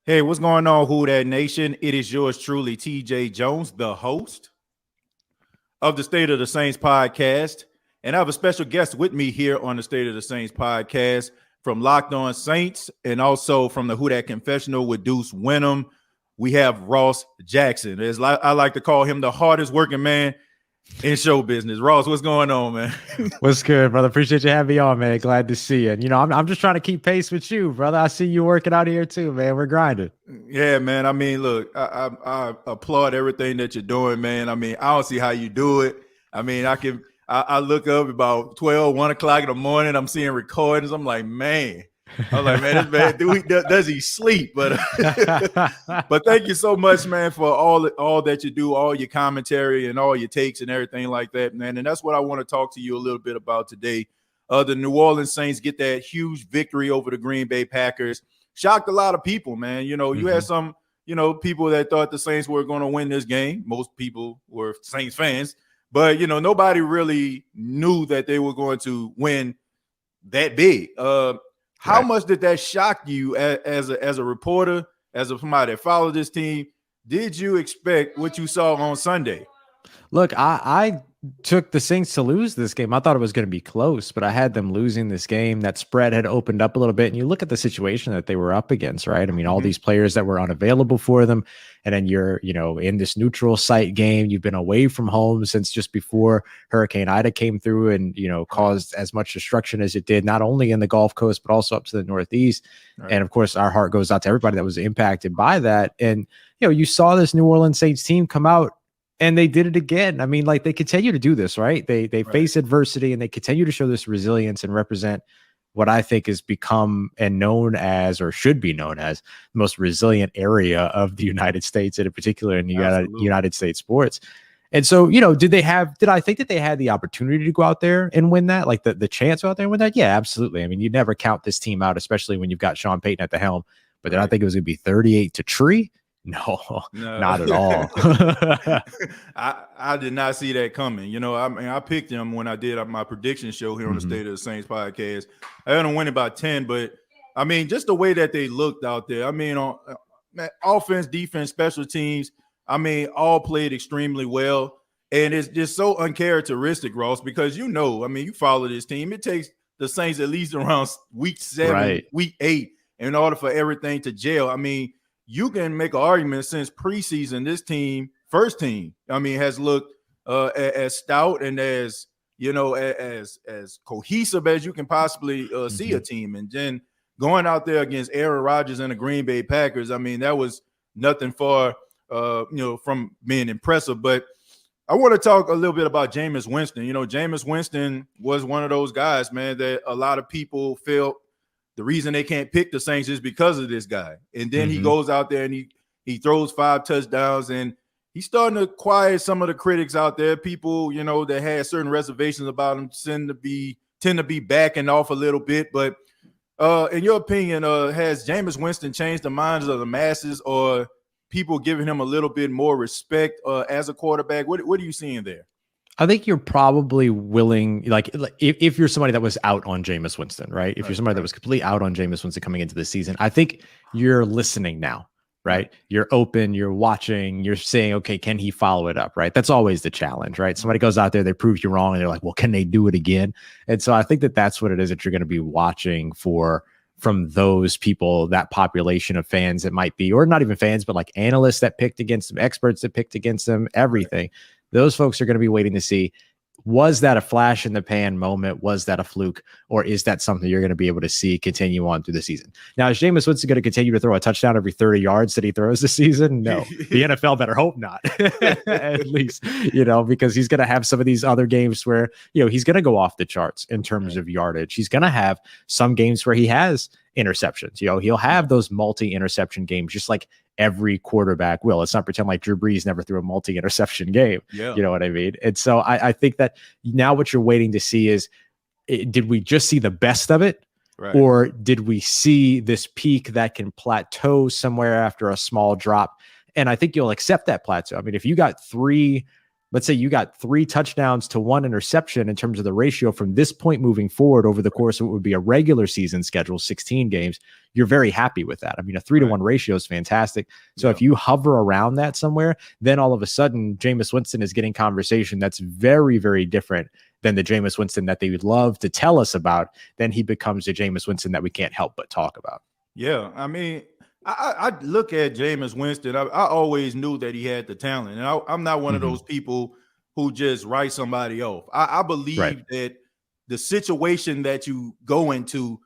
Hey, what's going on, Who That Nation? It is yours truly, TJ Jones, the host of the State of the Saints podcast. And I have a special guest with me here on the State of the Saints podcast from Locked On Saints and also from the Who That Confessional with Deuce Wenham. We have Ross Jackson. As I like to call him, the hardest working man in show business. Ross, what's going on, man? What's good, brother? Appreciate you having me on, man. Glad to see you. And, I'm just trying to keep pace with you, brother. I see you working out here too, man. We're grinding. Yeah, man. I mean, look, I applaud everything that you're doing, man. I mean, I don't see how you do it. I mean, I look up about 12, 1 o'clock in the morning. I'm seeing recordings. I'm like, man. I'm like, man, this man, does he sleep? But but thank you so much, man, for all that you do, all your commentary and all your takes and everything like that, man. And that's what I want to talk to you a little bit about today. The New Orleans Saints get that huge victory over the Green Bay Packers. Shocked a lot of people, man. You had some, people that thought the Saints were going to win this game. Most people were Saints fans, but nobody really knew that they were going to win that big. How much did that shock you as a reporter, as somebody that followed this team? Did you expect what you saw on Sunday? Look, I took the Saints to lose this game. I thought it was going to be close, but I had them losing this game. That spread had opened up a little bit, and you look at the situation that they were up against, right? I mean, all these players that were unavailable for them, and then you're, in this neutral site game. You've been away from home since just before Hurricane Ida came through and, caused as much destruction as it did, not only in the Gulf Coast, but also up to the Northeast. Right. And of course, our heart goes out to everybody that was impacted by that. And, you saw this New Orleans Saints team come out, and they did it again. I mean, like, they continue to do this, right? They face adversity, and they continue to show this resilience and represent what I think has become and known as, or should be known as, the most resilient area of the United States, and in particular in the United States sports. And so, did I think that they had the opportunity to go out there and win that? Like the chance to go out there and win that? Yeah, absolutely. I mean, you never count this team out, especially when you've got Sean Payton at the helm. But did I think it was going to be 38-3? No, not at all. I did not see that coming. I picked them when I did my prediction show here on the State of the Saints podcast. I had them winning by 10, but I mean, just the way that they looked out there. I mean, on offense, defense, special teams, I mean, all played extremely well. And it's just so uncharacteristic, Ross, because I mean, you follow this team. It takes the Saints at least around week 7, week 8 in order for everything to gel. I mean, you can make an argument since preseason, this team, first team, I mean, has looked as stout and as cohesive as you can possibly see a team. And then going out there against Aaron Rodgers and the Green Bay Packers, I mean, that was nothing far, from being impressive. But I want to talk a little bit about Jameis Winston. Jameis Winston was one of those guys, man, that a lot of people felt the reason they can't pick the Saints is because of this guy. And then he goes out there and he throws 5 touchdowns, and he's starting to quiet some of the critics out there. People, that had certain reservations about him tend to be backing off a little bit. But in your opinion, has Jameis Winston changed the minds of the masses, or people giving him a little bit more respect as a quarterback? What are you seeing there? I think you're probably willing, like if you're somebody that was out on Jameis Winston, right? If you're somebody that was completely out on Jameis Winston coming into the season, I think you're listening now, right? You're open, you're watching, you're saying, okay, can he follow it up, right? That's always the challenge, right? Somebody goes out there, they prove you wrong, and they're like, well, can they do it again? And so I think that's what it is that you're going to be watching for from those people, that population of fans that might be, or not even fans, but like analysts that picked against them, experts that picked against them, everything. Those folks are going to be waiting to see, was that a flash in the pan moment? Was that a fluke? Or is that something you're going to be able to see continue on through the season? Now, is Jameis Winston going to continue to throw a touchdown every 30 yards that he throws this season? No. The NFL better hope not, at least, because he's going to have some of these other games where, he's going to go off the charts in terms of yardage. He's going to have some games where he has interceptions. He'll have those multi-interception games, just like every quarterback will. Let's not pretend like Drew Brees never threw a multi-interception game. Yeah. You know what I mean? And so I think that now what you're waiting to see is, did we just see the best of it? Right. Or did we see this peak that can plateau somewhere after a small drop? And I think you'll accept that plateau. I mean, if you got 3 let's say you got 3 touchdowns to 1 interception in terms of the ratio from this point moving forward over the course of what would be a regular season schedule, 16 games, you're very happy with that. I mean, a 3-to-1 ratio is fantastic. So if you hover around that somewhere, then all of a sudden, Jameis Winston is getting conversation that's very, very different than the Jameis Winston that they would love to tell us about. Then he becomes the Jameis Winston that we can't help but talk about. Yeah, I mean, I look at Jameis Winston. I always knew that he had the talent, and I'm not one of those people who just write somebody off. I believe that the situation that you go into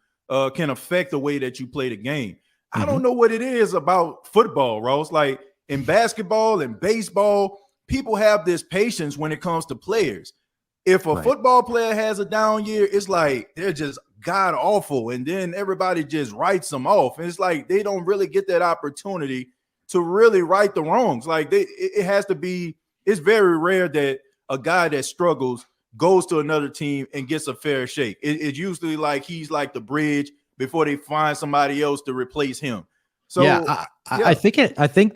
can affect the way that you play the game. I don't know what it is about football, Ross. Like in basketball and baseball, people have this patience when it comes to players. If a football player has a down year, it's like they're just god awful, and then everybody just writes them off. And it's like they don't really get that opportunity to really right the wrongs. Like it has to be. It's very rare that a guy that struggles goes to another team and gets a fair shake. It's usually like he's like the bridge before they find somebody else to replace him. So I think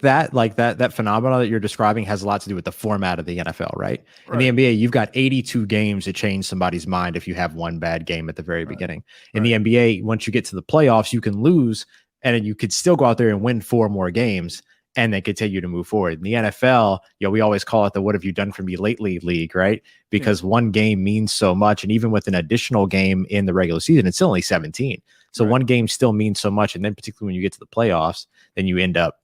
that like that phenomenon that you're describing has a lot to do with the format of the NFL, right? In the NBA, you've got 82 games to change somebody's mind if you have one bad game at the very beginning. In the NBA, once you get to the playoffs, you can lose and then you could still go out there and win 4 more games and then continue to move forward. In the NFL, we always call it the "what have you done for me lately" league, right? Because one game means so much. And even with an additional game in the regular season, it's still only 17. So one game still means so much. And then particularly when you get to the playoffs, then you end up,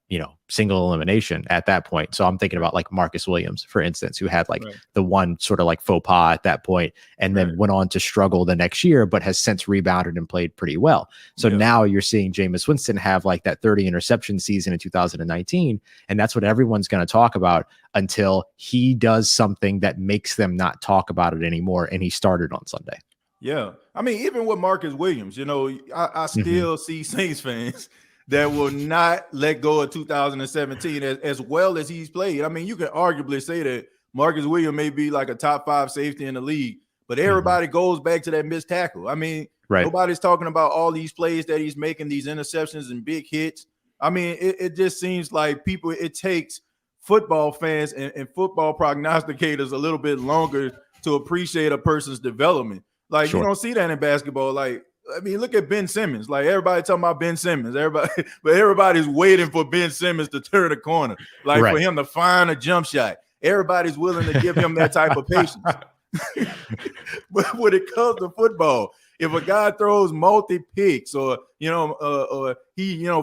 single elimination at that point. So I'm thinking about like Marcus Williams, for instance, who had like the one sort of like faux pas at that point and then went on to struggle the next year, but has since rebounded and played pretty well. So now you're seeing Jameis Winston have like that 30 interception season in 2019. And that's what everyone's going to talk about until he does something that makes them not talk about it anymore. And he started on Sunday. Yeah. I mean, even with Marcus Williams, I still see Saints fans that will not let go of 2017 as well as he's played. I mean, you can arguably say that Marcus Williams may be like a top 5 safety in the league, but everybody goes back to that missed tackle. I mean, nobody's talking about all these plays that he's making, these interceptions and big hits. I mean, it just seems like it takes football fans and football prognosticators a little bit longer to appreciate a person's development. Like, you don't see that in basketball. Like, I mean, look at Ben Simmons. Like, everybody talking about Ben Simmons. Everybody's waiting for Ben Simmons to turn the corner. Like, for him to find a jump shot. Everybody's willing to give him that type of patience. But when it comes to football, if a guy throws multi-picks or he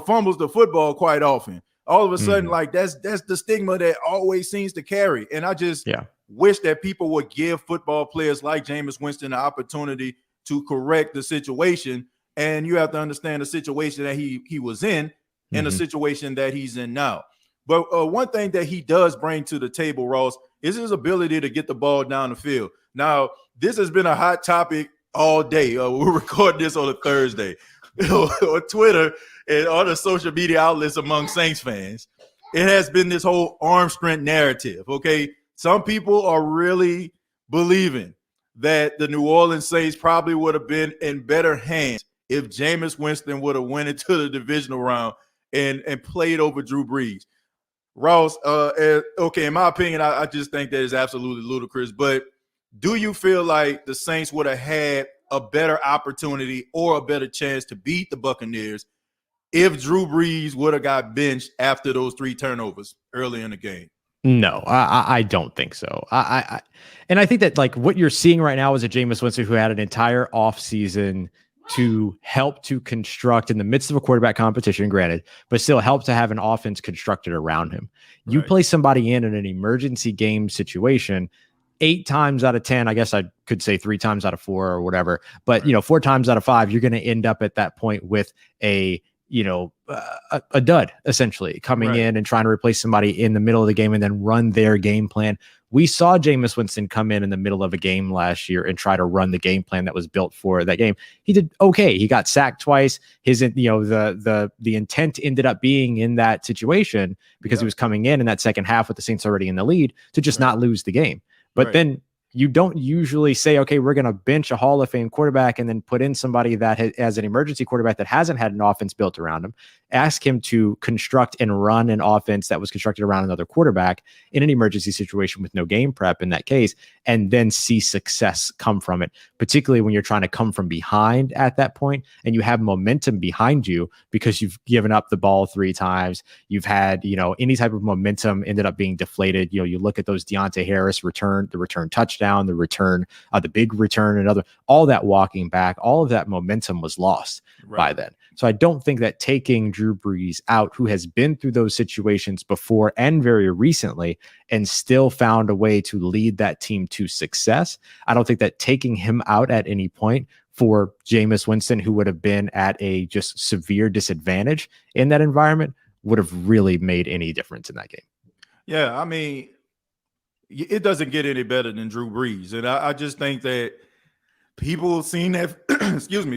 fumbles the football quite often, all of a sudden, like that's the stigma that always seems to carry. And I just wish that people would give football players like Jameis Winston the opportunity to correct the situation. And you have to understand the situation that he was in and the situation that he's in now. But one thing that he does bring to the table, Ross, is his ability to get the ball down the field. Now, this has been a hot topic all day. We're recording this on a Thursday. On Twitter and other social media outlets among Saints fans, it has been this whole arm strength narrative, okay? Some people are really believing that the New Orleans Saints probably would have been in better hands if Jameis Winston would have went into the divisional round and played over Drew Brees. Ross, in my opinion, I just think that is absolutely ludicrous. But do you feel like the Saints would have had a better opportunity or a better chance to beat the Buccaneers if Drew Brees would have got benched after those 3 turnovers early in the game? No, I don't think so. And I think that like what you're seeing right now is a Jameis Winston who had an entire offseason to help to construct in the midst of a quarterback competition, granted, but still help to have an offense constructed around him. You play somebody in an emergency game situation 8 times out of 10, I guess I could say 3 times out of 4 or whatever, but 4 times out of 5, you're going to end up at that point with a dud essentially coming in and trying to replace somebody in the middle of the game and then run their game plan. We saw Jameis Winston come in the middle of a game last year and try to run the game plan that was built for that game. He did okay. He got sacked twice. His, the intent ended up being in that situation because he was coming in that second half with the Saints already in the lead to just not lose the game. But then you don't usually say, okay, we're going to bench a Hall of Fame quarterback and then put in somebody that has an emergency quarterback that hasn't had an offense built around him, ask him to construct and run an offense that was constructed around another quarterback in an emergency situation with no game prep in that case, and then see success come from it, particularly when you're trying to come from behind at that point and you have momentum behind you because you've given up the ball 3 times. You've had, any type of momentum ended up being deflated. You look at those Deontay Harris the return touchdown, the big return, all that walking back, all of that momentum was lost by then. So I don't think that taking Drew Brees out, who has been through those situations before and very recently and still found a way to lead that team to success, I don't think that taking him out at any point for Jameis Winston, who would have been at a just severe disadvantage in that environment, would have really made any difference in that game. Yeah, I mean, it doesn't get any better than Drew Brees. And I just think that people seen that,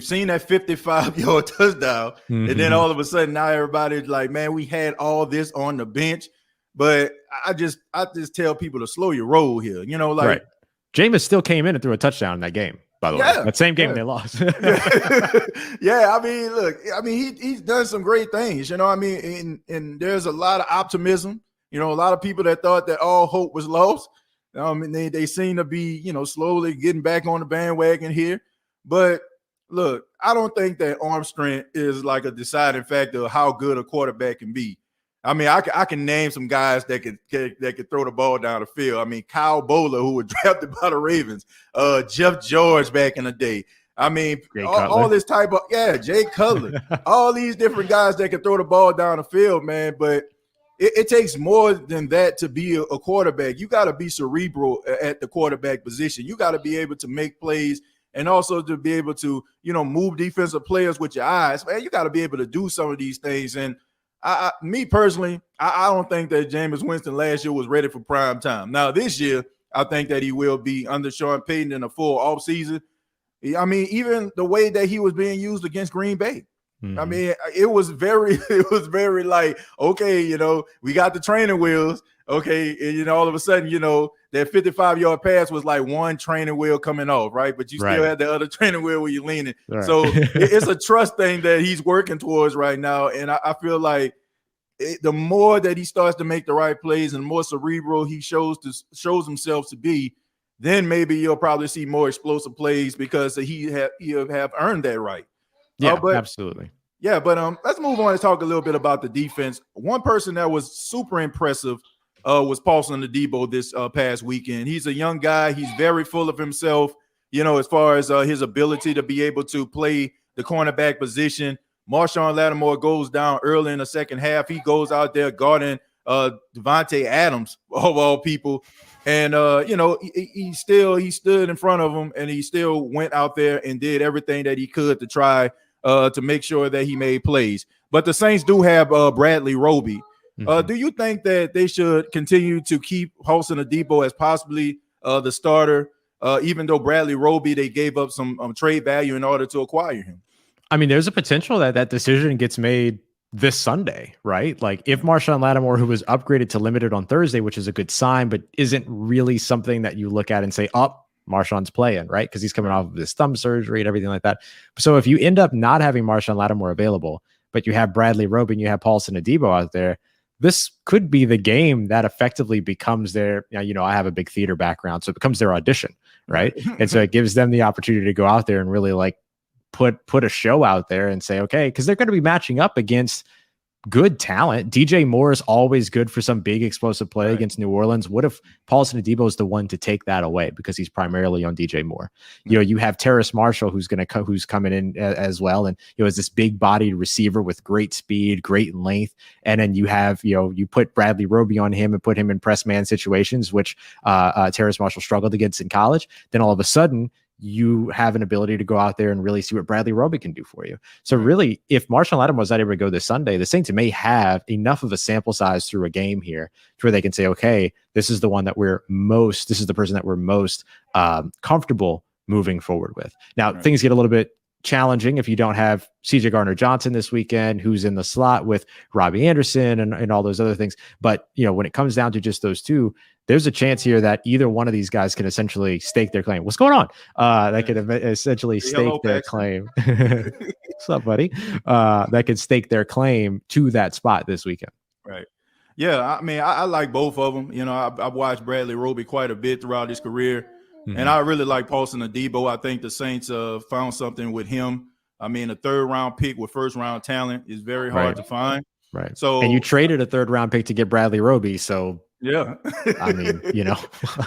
seen that 55-yard touchdown. Mm-hmm. And then all of a sudden now everybody's like, man, we had all this on the bench. But I just tell people to slow your roll here. Right. Jameis still came in and threw a touchdown in that game, by the way. That same game they lost. Yeah, I mean, look, he's done some great things, and there's a lot of optimism. A lot of people that thought that all hope was lost. They seem to be, slowly getting back on the bandwagon here. But look, I don't think that arm strength is like a deciding factor of how good a quarterback can be. I mean, I can name some guys that could throw the ball down the field. I mean, Kyle Bowler, who was drafted by the Ravens, Jeff George back in the day. I mean, all this type of Jay Cutler, all these different guys that can throw the ball down the field, man. But it takes more than that to be a quarterback. You got to be cerebral at the quarterback position. You got to be able to make plays and also to be able to, move defensive players with your eyes. Man, you got to be able to do some of these things. And me personally, I don't think that Jameis Winston last year was ready for prime time. Now, this year, I think that he will be under Sean Payton in a full offseason. I mean, even the way that he was being used against Green Bay. Mm-hmm. I mean, it was very like, okay, we got the training wheels. Okay. And, all of a sudden, that 55-yard pass was like one training wheel coming off, right? But you still had the other training wheel where you're leaning. Right. So it's a trust thing that he's working towards right now. And I feel like the more that he starts to make the right plays and the more cerebral he shows himself to be, then maybe you'll probably see more explosive plays because he'll have earned that right. Yeah, absolutely. Yeah, but let's move on and talk a little bit about the defense. One person that was super impressive was Paulson Adebo this past weekend. He's a young guy. He's very full of himself, as far as his ability to be able to play the cornerback position. Marshawn Lattimore goes down early in the second half. He goes out there guarding Devontae Adams, of all people. And, he stood in front of him and he still went out there and did everything that he could to try to make sure that he made plays. But the Saints do have Bradley Roby. Mm-hmm. Do you think that they should continue to keep Paulson Adebo as possibly the starter, even though Bradley Roby, they gave up some trade value in order to acquire him? I mean, there's a potential that decision gets made this Sunday, right? Like if Marshawn Lattimore, who was upgraded to limited on Thursday, which is a good sign, but isn't really something that you look at and say, Marshawn's playing, right? Because he's coming off of his thumb surgery and everything like that. So if you end up not having Marshawn Lattimore available, but you have Bradley Roby and you have Paulson Adebo out there, this could be the game that effectively becomes their, I have a big theater background, so it becomes their audition, right? And so it gives them the opportunity to go out there and really like put a show out there and say, okay, because they're going to be matching up against good talent. DJ Moore is always good for some big explosive play against New Orleans. What if Paulson Adebo is the one to take that away because he's primarily on DJ Moore? You have Terrace Marshall who's coming in as well, and as this big bodied receiver with great speed, great length, and then you have you put Bradley Roby on him and put him in press man situations, which Terrace Marshall struggled against in college. Then all of a sudden, you have an ability to go out there and really see what Bradley Roby can do for you. So really, if Marshawn Lattimore was not able to go this Sunday, the Saints may have enough of a sample size through a game here to where they can say, okay, this is the one that this is the person that we're most comfortable moving forward with. Now, things get a little bit challenging if you don't have CJ Gardner-Johnson this weekend, who's in the slot with Robbie Anderson and all those other things. But, when it comes down to just those two, there's a chance here that either one of these guys can essentially stake their claim. What's going on? They could essentially stake their claim. What's up, buddy? That could stake their claim to that spot this weekend. Right. Yeah, I mean, I like both of them. I've watched Bradley Roby quite a bit throughout his career, and I really like Paulson Adebo. I think the Saints found something with him. I mean, a third-round pick with first-round talent is very hard to find. Right. So, and you traded a third-round pick to get Bradley Roby, so yeah. I mean,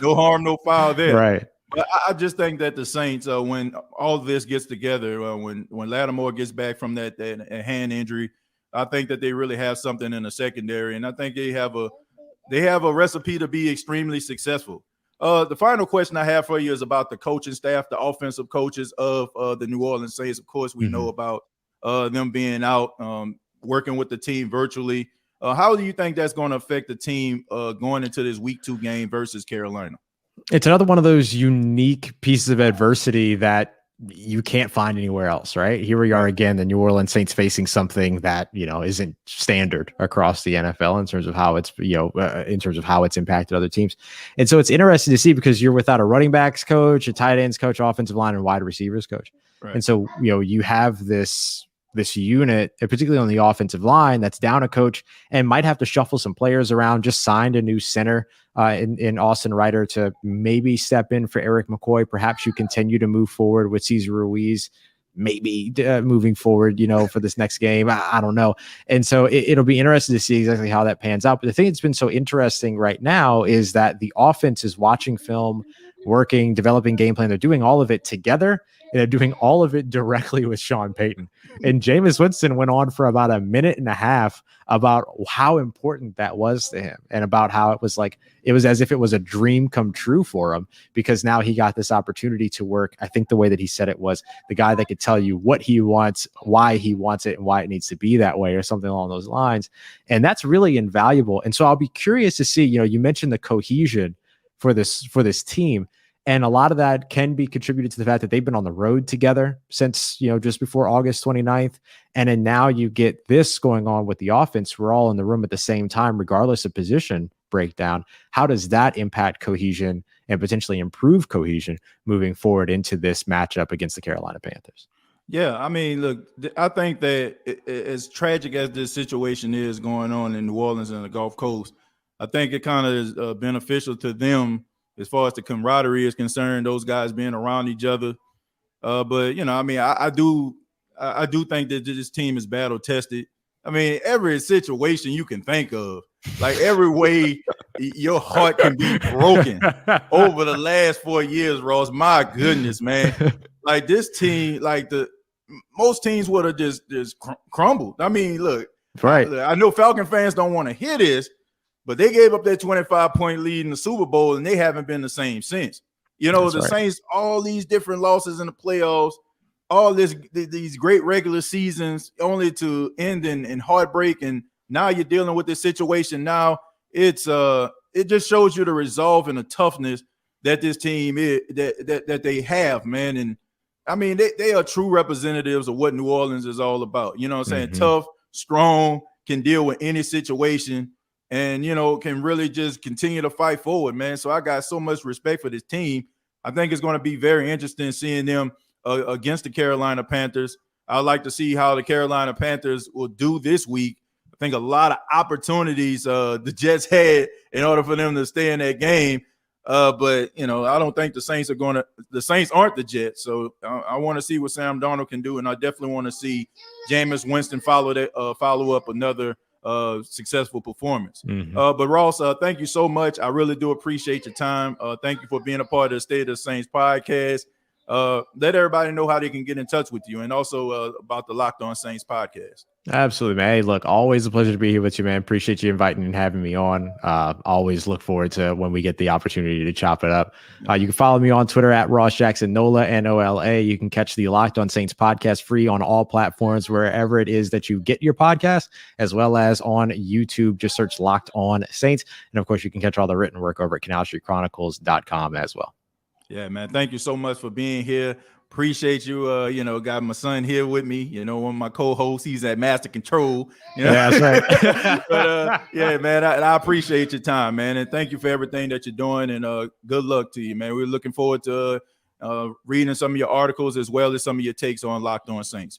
no harm, no foul there. Right. But I just think that the Saints, when all of this gets together, when Lattimore gets back from that hand injury, I think that they really have something in the secondary, and I think they have a recipe to be extremely successful. The final question I have for you is about the coaching staff, the offensive coaches of the New Orleans Saints. Of course, we know about them being out, working with the team virtually. How do you think that's going to affect the team going into this Week 2 game versus Carolina? It's another one of those unique pieces of adversity that you can't find anywhere else, right? Here we are again, the New Orleans Saints facing something that, isn't standard across the NFL in terms of how it's, in terms of how it's impacted other teams. And so it's interesting to see because you're without a running backs coach, a tight ends coach, offensive line, and wide receivers coach. Right. And so, you have this unit, particularly on the offensive line, that's down a coach and might have to shuffle some players around, just signed a new center in Austin Ryder to maybe step in for Eric McCoy. Perhaps you continue to move forward with Cesar Ruiz, maybe moving forward, for this next game. I don't know. And so it'll be interesting to see exactly how that pans out. But the thing that's been so interesting right now is that the offense is watching film, working, developing game plan. They're doing all of it together. And they're doing all of it directly with Sean Payton. And Jameis Winston went on for about a minute and a half about how important that was to him and about how it was as if it was a dream come true for him because now he got this opportunity to work. I think the way that he said it was the guy that could tell you what he wants, why he wants it, and why it needs to be that way or something along those lines. And that's really invaluable. And so I'll be curious to see, you mentioned the cohesion for this team. And a lot of that can be contributed to the fact that they've been on the road together since, just before August 29th. And then now you get this going on with the offense. We're all in the room at the same time, regardless of position breakdown. How does that impact cohesion and potentially improve cohesion moving forward into this matchup against the Carolina Panthers? Yeah, I mean, look, I think that as tragic as this situation is going on in New Orleans and the Gulf Coast, I think it kind of is beneficial to them as far as the camaraderie is concerned, those guys being around each other. But, I mean, I do think that this team is battle tested. I mean, every situation you can think of, like every way your heart can be broken over the last 4 years, Ross. My goodness, man. Like this team, most teams would have just crumbled. I mean, look, right. I know Falcon fans don't want to hear this, but they gave up that 25-point lead in the Super Bowl, and they haven't been the same since. That's the right. Saints, all these different losses in the playoffs, all these great regular seasons, only to end in heartbreak. And now you're dealing with this situation. Now it just shows you the resolve and the toughness that this team is that they have, man. And I mean, they are true representatives of what New Orleans is all about. You know what I'm saying? Tough, strong, can deal with any situation. And, can really just continue to fight forward, man. So I got so much respect for this team. I think it's going to be very interesting seeing them against the Carolina Panthers. I'd like to see how the Carolina Panthers will do this week. I think a lot of opportunities the Jets had in order for them to stay in that game. But, I don't think the Saints aren't the Jets. So I want to see what Sam Darnold can do. And I definitely want to see Jameis Winston follow up another successful performance. But Ross, thank you so much. I really do appreciate your time. Thank you for being a part of the State of the Saints podcast. Let everybody know how they can get in touch with you and also about the Locked On Saints podcast. Absolutely, man. Hey, look, always a pleasure to be here with you, man. Appreciate you inviting and having me on. Always look forward to when we get the opportunity to chop it up. You can follow me on Twitter at Ross Jackson Nola, NOLA. You can catch the Locked On Saints podcast free on all platforms, wherever it is that you get your podcast, as well as on YouTube. Just search Locked On Saints. And of course, you can catch all the written work over at CanalStreetChronicles.com as well. Yeah, man. Thank you so much for being here. Appreciate you. You know, got my son here with me. You know, one of my co-hosts, he's at Master Control. You know? Yeah, that's right. But yeah, man, I appreciate your time, man, and thank you for everything that you're doing. And good luck to you, man. We're looking forward to reading some of your articles as well as some of your takes on Locked On Saints.